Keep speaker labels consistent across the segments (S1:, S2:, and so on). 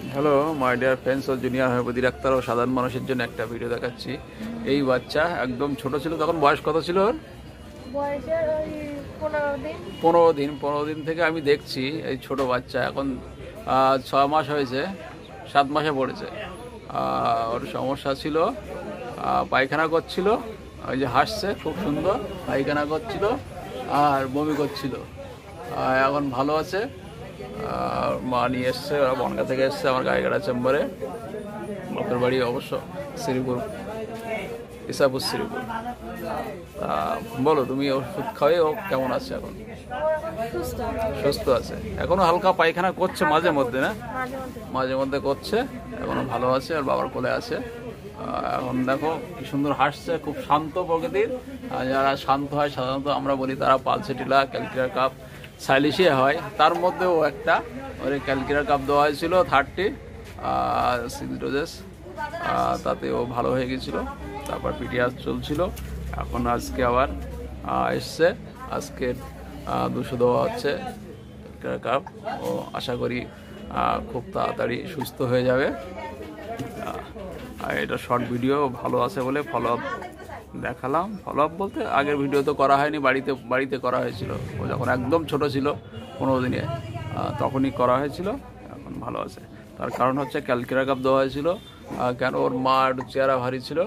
S1: Hello my dear friends ও junior homoeopathy doctor ও সাধারণ মানুষের জন্য একটা ভিডিও দেখাচ্ছি। এই বাচ্চা একদম ছোট ছিল, তখন বয়স কত ছিল ওর? 15 দিন থেকে আমি দেখছি এই ছোট বাচ্চা এখন 6 মাস হয়েছে, 7 মাসে পড়েছে। ওর সমস্যা ছিল পায়খানা করছিল, ওই যে হাসছে খুব সুন্দর, পায়খানা করছিল আর বমি করছিল। এখন ভালো আছে। মা নিয়ে এসছে, ওরা বনগা থেকে এসছে আমার গাইঘাটা চেম্বারে। বাপের বাড়ি অবশ্য শ্রীপুর, ইসাপুর শ্রীপুর। বলো, তুমি ওষুধ খাওয়াই ও কেমন আছে এখন? সুস্থ আছে, এখনো হালকা পায়খানা করছে মাঝে মধ্যে, না মাঝে মধ্যে করছে, এখনো ভালো আছে আর বাবার কোলে আছে। এখন দেখো কি সুন্দর হাসছে, খুব শান্ত প্রকৃতির। যারা শান্ত হয় সাধারণত আমরা বলি তারা পালসেটিলা, ক্যালকিউলার কাপ, সাইলিশিয়া হয়। তার মধ্যেও একটা ওর ক্যালকিউলার কাপ দেওয়া হয়েছিল 6 ডোজেস, তাতেও ভালো হয়ে গেছিল। তারপর পিটিআর চলছিল, এখন আজকে আবার এসছে, আজকে 200 দেওয়া হচ্ছে ক্যালকিউলার কাপ। ও আশা করি খুব তাড়াতাড়ি সুস্থ হয়ে যাবে। আর এটা শর্ট ভিডিও ভালো আছে বলে ফলো আপ দেখালাম। ফলো আপ বলতে আগের ভিডিও তো করা হয়নি, বাড়িতে করা হয়েছিল ও যখন একদম ছোট ছিল 15 দিনে, তখনই করা হয়েছিল। এখন ভালো আছে, তার কারণ হচ্ছে ক্যালকিউলার কাপ দেওয়া হয়েছিল। কেন, ওর মা একটু চেহারা ভারী ছিল,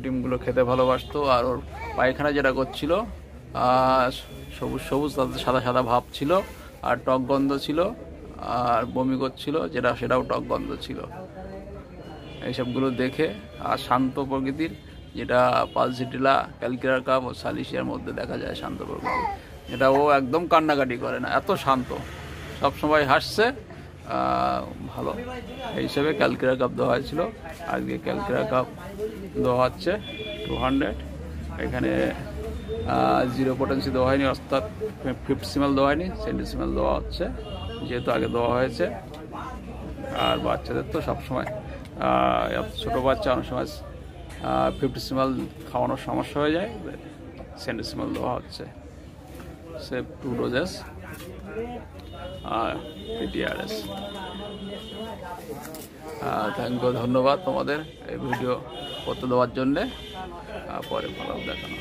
S1: ডিমগুলো খেতে ভালোবাসতো, আর ওর পায়খানা যেটা করছিল সবুজ সবুজ, তাতে সাদা সাদা ভাব ছিল, আর টক গন্ধ ছিল, আর বমি করছিল সেটাও টক গন্ধ ছিল। এইসবগুলো দেখে, আর শান্ত প্রকৃতির, যেটা পালসেটিলা, ক্যালকিউলার কাপ ও সালিশিয়ার মধ্যে দেখা যায় শান্ত প্রকৃতি, এটা ও একদম কান্নাকাটি করে না, এত শান্ত, সবসময় হাসছে, ভালো। এই হিসেবে ক্যালকিউলার কাপ দেওয়া হয়েছিল, আজকে ক্যালকিউলার কাপ দেওয়া হচ্ছে 200। এখানে 0 পোটেন্সি দেওয়া হয়নি, অর্থাৎ 50 ml দেওয়া হয়নি, 70 ml দেওয়া হচ্ছে, যেহেতু আগে দেওয়া হয়েছে। আর বাচ্চাদের তো সবসময় ছোটো বাচ্চা অনেক সময় 50 ml খাওয়ানোর সমস্যা হয়ে যায়, 70 ml দেওয়া হচ্ছে। সেভ 2 ডোজেস আর পিটিআরএস। থ্যাংক ইউ, ধন্যবাদ তোমাদের এই ভিডিও করতে দেওয়ার জন্যে। পরে ভালো দেখানো।